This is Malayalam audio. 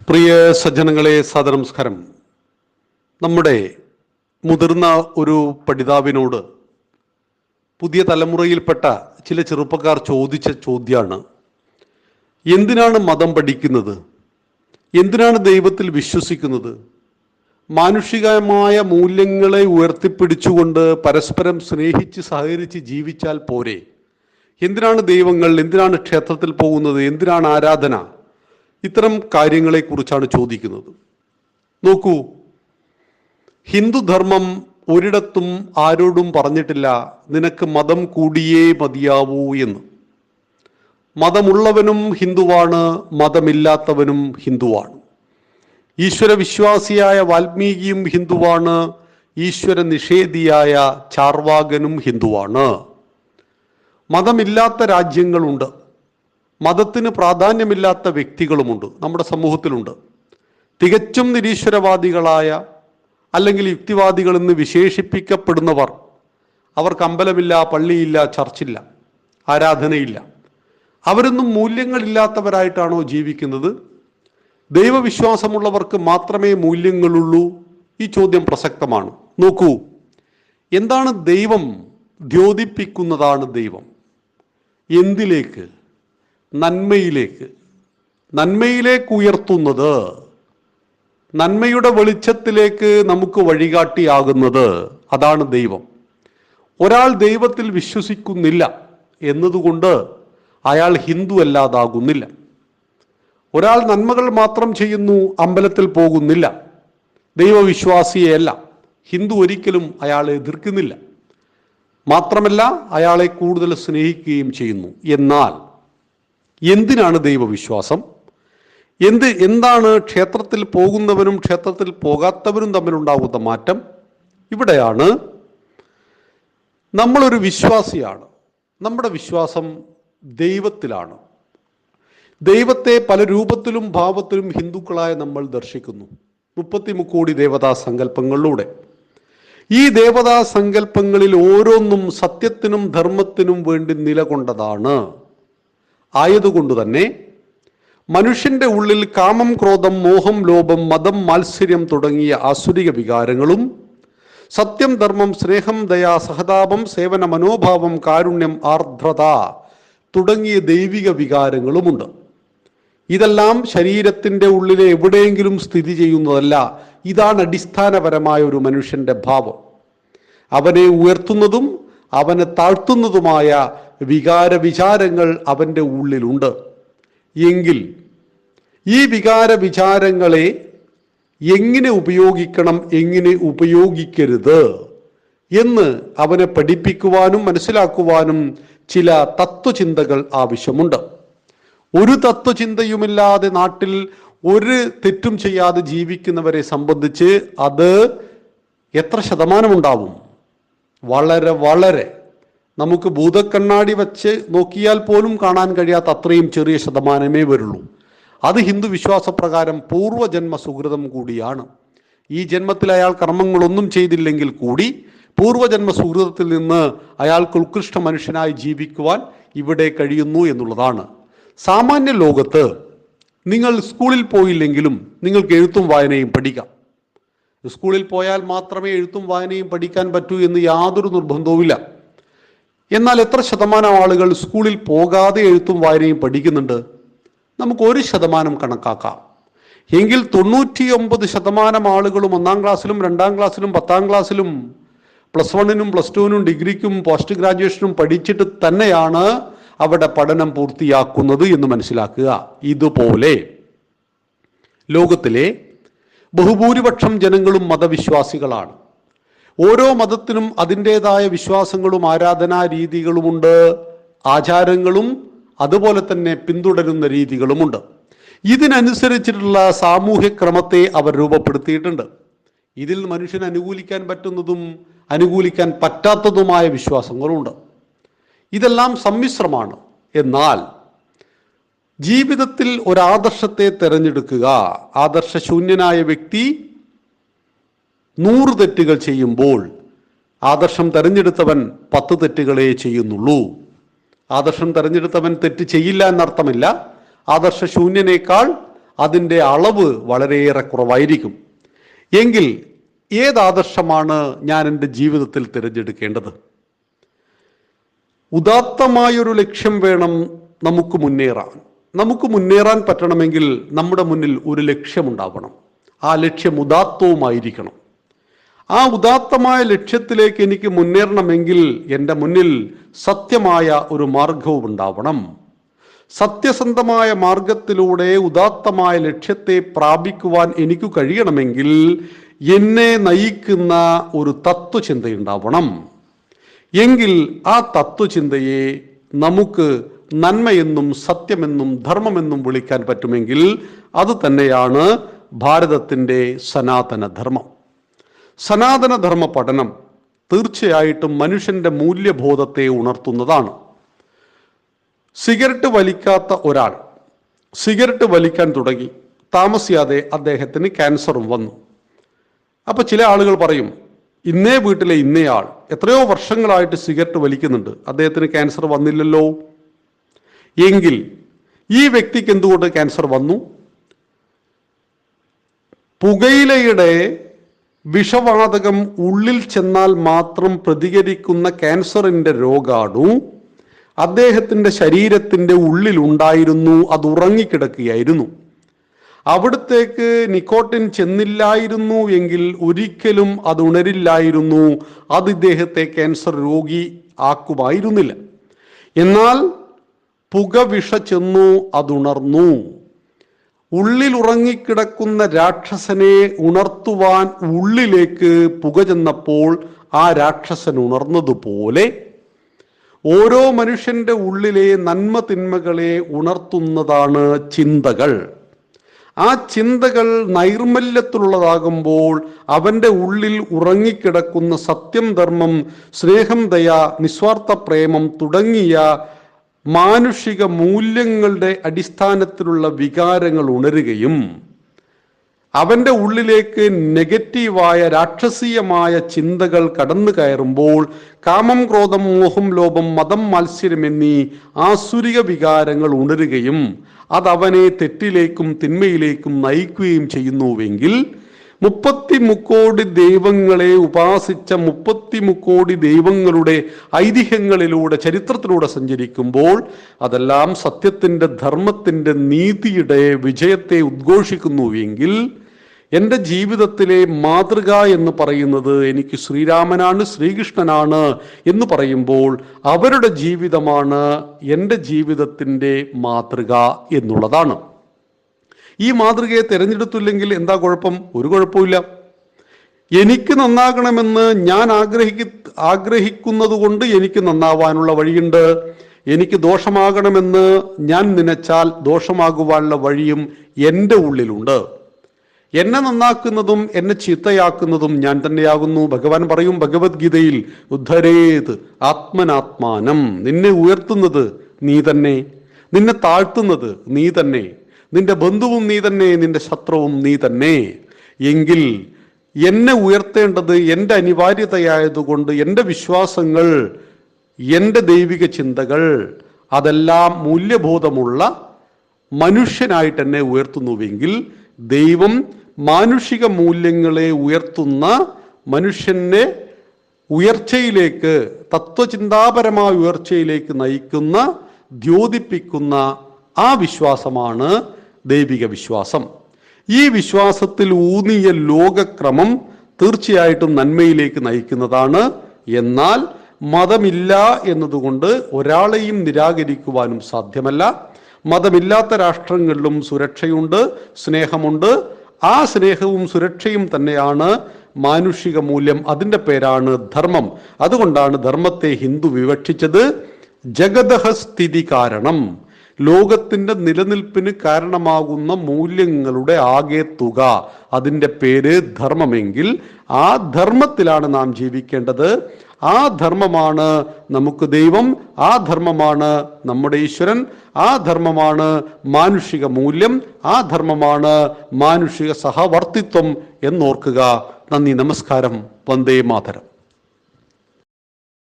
പ്രിയ സജ്ജനങ്ങളെ, സദനമസ്കാരം. നമ്മുടെ മുതിർന്ന ഒരു പഠിതാവിനോട് പുതിയ തലമുറയിൽപ്പെട്ട ചില ചെറുപ്പക്കാർ ചോദിച്ച ചോദ്യമാണ്, എന്തിനാണ് മതം പഠിക്കുന്നത്? എന്തിനാണ് ദൈവത്തിൽ വിശ്വസിക്കുന്നത്? മാനുഷികമായ മൂല്യങ്ങളെ ഉയർത്തിപ്പിടിച്ചുകൊണ്ട് പരസ്പരം സ്നേഹിച്ച് സഹകരിച്ച് ജീവിച്ചാൽ പോരെ? എന്തിനാണ് ദൈവങ്ങൾ? എന്തിനാണ് ക്ഷേത്രത്തിൽ പോകുന്നത്? എന്തിനാണ് ആരാധന? ഇത്തരം കാര്യങ്ങളെക്കുറിച്ചാണ് ചോദിക്കുന്നത്. നോക്കൂ, ഹിന്ദുധർമ്മം ഒരിടത്തും ആരോടും പറഞ്ഞിട്ടില്ല നിനക്ക് മതം കൂടിയേ മതിയാവൂ എന്ന്. മതമുള്ളവനും ഹിന്ദുവാണ്, മതമില്ലാത്തവനും ഹിന്ദുവാണ്. ഈശ്വര വിശ്വാസിയായ വാൽമീകിയും ഹിന്ദുവാണ്, ഈശ്വര നിഷേധിയായ ചാർവാകനും ഹിന്ദുവാണ്. മതമില്ലാത്ത രാജ്യങ്ങളുണ്ട്, മതത്തിന് പ്രാധാന്യമില്ലാത്ത വ്യക്തികളുമുണ്ട്, നമ്മുടെ സമൂഹത്തിലുണ്ട്. തികച്ചും നിരീശ്വരവാദികളായ അല്ലെങ്കിൽ യുക്തിവാദികൾ എന്ന് വിശേഷിപ്പിക്കപ്പെടുന്നവർ, അവർക്ക് അമ്പലമില്ല, പള്ളിയില്ല, ചർച്ചില്ല, ആരാധനയില്ല. അവരൊന്നും മൂല്യങ്ങളില്ലാത്തവരായിട്ടാണോ ജീവിക്കുന്നത്? ദൈവവിശ്വാസമുള്ളവർക്ക് മാത്രമേ മൂല്യങ്ങളുള്ളൂ? ഈ ചോദ്യം പ്രസക്തമാണ്. നോക്കൂ, എന്താണ് ദൈവം? ദ്യോതിപ്പിക്കുന്നതാണ് ദൈവം. എന്തിലേക്ക്? നന്മയിലേക്ക്. നന്മയിലേക്ക് ഉയർത്തുന്നത്, നന്മയുടെ വെളിച്ചത്തിലേക്ക് നമുക്ക് വഴികാട്ടിയാകുന്നത്, അതാണ് ദൈവം. ഒരാൾ ദൈവത്തിൽ വിശ്വസിക്കുന്നില്ല എന്നതുകൊണ്ട് അയാൾ ഹിന്ദു അല്ലാതാകുന്നില്ല. ഒരാൾ നന്മകൾ മാത്രം ചെയ്യുന്നു, അമ്പലത്തിൽ പോകുന്നില്ല, ദൈവവിശ്വാസിയല്ല, ഹിന്ദു ഒരിക്കലും അയാളെ എതിർക്കുന്നില്ല. മാത്രമല്ല, അയാളെ കൂടുതൽ സ്നേഹിക്കുകയും ചെയ്യുന്നു. എന്നാൽ എന്തിനാണ് ദൈവവിശ്വാസം? എന്താണ് ക്ഷേത്രത്തിൽ പോകുന്നവനും ക്ഷേത്രത്തിൽ പോകാത്തവനും തമ്മിലുണ്ടാകുന്ന മാറ്റം? ഇവിടെയാണ്. നമ്മളൊരു വിശ്വാസിയാണ്, നമ്മുടെ വിശ്വാസം ദൈവത്തിലാണ്. ദൈവത്തെ പല രൂപത്തിലും ഭാവത്തിലും ഹിന്ദുക്കളായ നമ്മൾ ദർശിക്കുന്നു, 33 കോടി ദേവതാ സങ്കല്പങ്ങളിലൂടെ. ഈ ദേവതാ സങ്കല്പങ്ങളിൽ ഓരോന്നും സത്യത്തിനും ധർമ്മത്തിനും വേണ്ടി നിലകൊണ്ടതാണ്. ആയതുകൊണ്ട് തന്നെ മനുഷ്യന്റെ ഉള്ളിൽ കാമം, ക്രോധം, മോഹം, ലോഭം, മതം, മാത്സര്യം തുടങ്ങിയ ആസുരിക വികാരങ്ങളും സത്യം, ധർമ്മം, സ്നേഹം, ദയ, സഹതാപം, സേവന മനോഭാവം, കാരുണ്യം, ആർദ്രത തുടങ്ങിയ ദൈവിക വികാരങ്ങളുമുണ്ട്. ഇതെല്ലാം ശരീരത്തിൻ്റെ ഉള്ളിലെ എവിടെയെങ്കിലും സ്ഥിതി ചെയ്യുന്നതല്ല. ഇതാണ് അടിസ്ഥാനപരമായ ഒരു മനുഷ്യന്റെ ഭാവം. അവനെ ഉയർത്തുന്നതും അവനെ താഴ്ത്തുന്നതുമായ വികാര വിചാരങ്ങൾ അവൻ്റെ ഉള്ളിലുണ്ട്. എങ്കിൽ ഈ വികാര വിചാരങ്ങളെ എങ്ങനെ ഉപയോഗിക്കണം, എങ്ങനെ ഉപയോഗിക്കരുത് എന്ന് അവനെ പഠിപ്പിക്കുവാനും മനസ്സിലാക്കുവാനും ചില തത്വചിന്തകൾ ആവശ്യമുണ്ട്. ഒരു തത്വചിന്തയുമില്ലാതെ നാട്ടിൽ ഒരു തെറ്റും ചെയ്യാതെ ജീവിക്കുന്നവരെ സംബന്ധിച്ച് അത് എത്ര ശതമാനമുണ്ടാവും? വളരെ വളരെ നമുക്ക് ഭൂതക്കണ്ണാടി വച്ച് നോക്കിയാൽ പോലും കാണാൻ കഴിയാത്ത അത്രയും ചെറിയ ശതമാനമേ വരുള്ളൂ. അത് ഹിന്ദു വിശ്വാസപ്രകാരം പൂർവ്വജന്മ സുഹൃതം കൂടിയാണ്. ഈ ജന്മത്തിൽ അയാൾ കർമ്മങ്ങളൊന്നും ചെയ്തില്ലെങ്കിൽ കൂടി പൂർവ്വജന്മ സുഹൃതത്തിൽ നിന്ന് അയാൾക്ക് ഉത്കൃഷ്ട മനുഷ്യനായി ജീവിക്കുവാൻ ഇവിടെ കഴിയുന്നു എന്നുള്ളതാണ്. സാമാന്യ ലോകത്ത് നിങ്ങൾ സ്കൂളിൽ പോയില്ലെങ്കിലും നിങ്ങൾക്ക് എഴുത്തും വായനയും പഠിക്കാം. സ്കൂളിൽ പോയാൽ മാത്രമേ എഴുത്തും വായനയും പഠിക്കാൻ പറ്റൂ എന്ന് യാതൊരു നിർബന്ധവുമില്ല. എന്നാൽ എത്ര ശതമാനം ആളുകൾ സ്കൂളിൽ പോകാതെ എഴുത്തും വായനയും പഠിക്കുന്നുണ്ട്? നമുക്ക് 1% കണക്കാക്കാം. എങ്കിൽ 99% ആളുകളും 1-ാം ക്ലാസ്സിലും 2-ാം ക്ലാസ്സിലും 10-ാം ക്ലാസ്സിലും +1-നും +2-നും ഡിഗ്രിക്കും പോസ്റ്റ് ഗ്രാജുവേഷനും പഠിച്ചിട്ട് തന്നെയാണ് അവിടെ പഠനം പൂർത്തിയാക്കുന്നത് എന്ന് മനസ്സിലാക്കുക. ഇതുപോലെ ലോകത്തിലെ ബഹുഭൂരിപക്ഷം ജനങ്ങളും മതവിശ്വാസികളാണ്. ഓരോ മതത്തിനും അതിൻ്റെതായ വിശ്വാസങ്ങളും ആരാധനാ രീതികളുമുണ്ട്, ആചാരങ്ങളും അതുപോലെ തന്നെ പിന്തുടരുന്ന രീതികളുമുണ്ട്. ഇതിനനുസരിച്ചിട്ടുള്ള സാമൂഹ്യ ക്രമത്തെ അവർ രൂപപ്പെടുത്തിയിട്ടുണ്ട്. ഇതിൽ മനുഷ്യന് അനുകൂലിക്കാൻ പറ്റുന്നതും അനുകൂലിക്കാൻ പറ്റാത്തതുമായ വിശ്വാസങ്ങളുണ്ട്. ഇതെല്ലാം സമ്മിശ്രമാണ്. എന്നാൽ ജീവിതത്തിൽ ഒരാദർശത്തെ തിരഞ്ഞെടുക്കുക. ആദർശശൂന്യനായ വ്യക്തി 100 തെറ്റുകൾ ചെയ്യുമ്പോൾ ആദർശം തിരഞ്ഞെടുത്തവൻ 10 തെറ്റുകളെ ചെയ്യുന്നുള്ളൂ. ആദർശം തിരഞ്ഞെടുത്തവൻ തെറ്റ് ചെയ്യില്ല എന്നർത്ഥമില്ല. ആദർശശൂന്യനേക്കാൾ അതിൻ്റെ അളവ് വളരെയേറെ കുറവായിരിക്കും. എങ്കിൽ ഏതാദർശമാണ് ഞാൻ എൻ്റെ ജീവിതത്തിൽ തിരഞ്ഞെടുക്കേണ്ടത്? ഉദാത്തമായൊരു ലക്ഷ്യം വേണം നമുക്ക് മുന്നേറാൻ. നമുക്ക് മുന്നേറാൻ പറ്റണമെങ്കിൽ നമ്മുടെ മുന്നിൽ ഒരു ലക്ഷ്യമുണ്ടാവണം. ആ ലക്ഷ്യം ഉദാത്തവുമായിരിക്കണം. ആ ഉദാത്തമായ ലക്ഷ്യത്തിലേക്ക് എനിക്ക് മുന്നേറണമെങ്കിൽ എൻ്റെ മുന്നിൽ സത്യമായ ഒരു മാർഗവും ഉണ്ടാവണം. സത്യസന്ധമായ മാർഗത്തിലൂടെ ഉദാത്തമായ ലക്ഷ്യത്തെ പ്രാപിക്കുവാൻ എനിക്ക് കഴിയണമെങ്കിൽ എന്നെ നയിക്കുന്ന ഒരു തത്വചിന്തയുണ്ടാവണം. എങ്കിൽ ആ തത്വചിന്തയെ നമുക്ക് നന്മയെന്നും സത്യമെന്നും ധർമ്മമെന്നും വിളിക്കാൻ പറ്റുമെങ്കിൽ അത് തന്നെയാണ് ഭാരതത്തിൻ്റെ സനാതനധർമ്മം. സനാതനധർമ്മ പഠനം തീർച്ചയായിട്ടും മനുഷ്യന്റെ മൂല്യബോധത്തെ ഉണർത്തുന്നതാണ്. സിഗരറ്റ് വലിക്കാത്ത ഒരാൾ സിഗരറ്റ് വലിക്കാൻ തുടങ്ങി. താമസിയാതെ അദ്ദേഹത്തിന് ക്യാൻസറും വന്നു. അപ്പൊ ചില ആളുകൾ പറയും, ഇന്നേ വീട്ടിലെ ഇന്നയാൾ എത്രയോ വർഷങ്ങളായിട്ട് സിഗരറ്റ് വലിക്കുന്നുണ്ട്, അദ്ദേഹത്തിന് ക്യാൻസർ വന്നില്ലല്ലോ. എങ്കിൽ ഈ വ്യക്തിക്ക് എന്തുകൊണ്ട് ക്യാൻസർ വന്നു? പുകയിലയുടെ വിഷവാതകം ഉള്ളിൽ ചെന്നാൽ മാത്രം പ്രതികരിക്കുന്ന ക്യാൻസറിന്റെ രോഗാണു അദ്ദേഹത്തിൻ്റെ ശരീരത്തിൻ്റെ ഉള്ളിൽ ഉണ്ടായിരുന്നു. അത് ഉറങ്ങിക്കിടക്കുകയായിരുന്നു. അവിടത്തേക്ക് നിക്കോട്ടിൻ ചെന്നില്ലായിരുന്നു എങ്കിൽ ഒരിക്കലും അത് ഉണരില്ലായിരുന്നു. അത് ഇദ്ദേഹത്തെ ക്യാൻസർ രോഗി ആക്കുമായിരുന്നില്ല. എന്നാൽ പുക വിഷ ചെന്നു, അതുണർന്നു. ഉള്ളിൽ ഉറങ്ങിക്കിടക്കുന്ന രാക്ഷസനെ ഉണർത്തുവാൻ ഉള്ളിലേക്ക് പുക ചെന്നപ്പോൾ ആ രാക്ഷസൻ ഉണർന്നതുപോലെ ഓരോ മനുഷ്യന്റെ ഉള്ളിലെ നന്മ തിന്മകളെ ഉണർത്തുന്നതാണ് ചിന്തകൾ. ആ ചിന്തകൾ നൈർമല്യത്തിലുള്ളതാകുമ്പോൾ അവൻ്റെ ഉള്ളിൽ ഉറങ്ങിക്കിടക്കുന്ന സത്യം, ധർമ്മം, സ്നേഹം, ദയ, നിസ്വാർത്ഥ പ്രേമം തുടങ്ങിയ മാനുഷിക മൂല്യങ്ങളുടെ അടിസ്ഥാനത്തിലുള്ള വികാരങ്ങൾ ഉണരുകയും അവൻ്റെ ഉള്ളിലേക്ക് നെഗറ്റീവായ രാക്ഷസീയമായ ചിന്തകൾ കടന്നു കയറുമ്പോൾ കാമം, ക്രോധം, മോഹം, ലോഭം, മതം, മാത്സര്യം എന്നീ ആസുരിക വികാരങ്ങൾ ഉണരുകയും അതവനെ തെറ്റിലേക്കും തിന്മയിലേക്കും നയിക്കുകയും ചെയ്യുന്നുവെങ്കിൽ 33 കോടി ദൈവങ്ങളെ ഉപാസിച്ച 33 കോടി ദൈവങ്ങളുടെ ഐതിഹ്യങ്ങളിലൂടെ, ചരിത്രത്തിലൂടെ സഞ്ചരിക്കുമ്പോൾ അതെല്ലാം സത്യത്തിൻ്റെ, ധർമ്മത്തിൻ്റെ, നീതിയുടെ വിജയത്തെ ഉദ്ഘോഷിക്കുന്നുവെങ്കിൽ എൻ്റെ ജീവിതത്തിലെ മാതൃക എന്ന് പറയുന്നത് എനിക്ക് ശ്രീരാമനാണ്, ശ്രീകൃഷ്ണനാണ് എന്ന് പറയുമ്പോൾ അവരുടെ ജീവിതമാണ് എൻ്റെ ജീവിതത്തിൻ്റെ മാതൃക എന്നുള്ളതാണ്. ഈ മാതൃകയെ തിരഞ്ഞെടുത്തില്ലെങ്കിൽ എന്താ കുഴപ്പം? ഒരു കുഴപ്പമില്ല. എനിക്ക് നന്നാകണമെന്ന് ഞാൻ ആഗ്രഹിക്കുന്നത് കൊണ്ട് എനിക്ക് നന്നാവാനുള്ള വഴിയുണ്ട്. എനിക്ക് ദോഷമാകണമെന്ന് ഞാൻ നനച്ചാൽ ദോഷമാകുവാനുള്ള വഴിയും എൻ്റെ ഉള്ളിലുണ്ട്. എന്നെ നന്നാക്കുന്നതും എന്നെ ചീത്തയാക്കുന്നതും ഞാൻ തന്നെയാകുന്നു. ഭഗവാൻ പറയും ഭഗവത്ഗീതയിൽ, ഉദ്ധരേത് ആത്മനാത്മാനം, നിന്നെ ഉയർത്തുന്നത് നീ തന്നെ, നിന്നെ താഴ്ത്തുന്നത് നീ തന്നെ, നിന്റെ ബന്ധുവും നീ തന്നെ, നിന്റെ ശത്രുവും നീ തന്നെ. എങ്കിൽ എന്നെ ഉയർത്തേണ്ടത് എൻ്റെ അനിവാര്യതയായതുകൊണ്ട് എൻ്റെ വിശ്വാസങ്ങൾ, എൻ്റെ ദൈവിക ചിന്തകൾ അതെല്ലാം മൂല്യബോധമുള്ള മനുഷ്യനായിട്ട് എന്നെ ഉയർത്തുന്നുവെങ്കിൽ ദൈവം മാനുഷിക മൂല്യങ്ങളെ ഉയർത്തുന്ന മനുഷ്യനെ ഉയർച്ചയിലേക്ക്, തത്വചിന്താപരമായ ഉയർച്ചയിലേക്ക് നയിക്കുന്ന, ദ്യോതിപ്പിക്കുന്ന ആ വിശ്വാസമാണ് ദൈവിക വിശ്വാസം. ഈ വിശ്വാസത്തിൽ ഊന്നിയ ലോകക്രമം തീർച്ചയായിട്ടും നന്മയിലേക്ക് നയിക്കുന്നതാണ്. എന്നാൽ മതമില്ല എന്നതുകൊണ്ട് ഒരാളെയും നിരാകരിക്കുവാനും സാധ്യമല്ല. മതമില്ലാത്ത രാഷ്ട്രങ്ങളിലും സുരക്ഷയുണ്ട്, സ്നേഹമുണ്ട്. ആ സ്നേഹവും സുരക്ഷയും തന്നെയാണ് മാനുഷിക മൂല്യം. അതിൻ്റെ പേരാണ് ധർമ്മം. അതുകൊണ്ടാണ് ധർമ്മത്തെ ഹിന്ദു വിവക്ഷിച്ചത് ജഗതഃ സ്ഥിതി കാരണം, ലോകത്തിൻ്റെ നിലനിൽപ്പിന് കാരണമാകുന്ന മൂല്യങ്ങളുടെ ആകെ തുക, അതിൻ്റെ പേര് ധർമ്മമെങ്കിൽ ആ ധർമ്മത്തിലാണ് നാം ജീവിക്കേണ്ടത്. ആ ധർമ്മമാണ് നമുക്ക് ദൈവം, ആ ധർമ്മമാണ് നമ്മുടെ ഈശ്വരൻ, ആ ധർമ്മമാണ് മാനുഷിക മൂല്യം, ആ ധർമ്മമാണ് മാനുഷിക സഹവർത്തിത്വം എന്നോർക്കുക. നന്ദി, നമസ്കാരം. വന്ദേ മാതരം.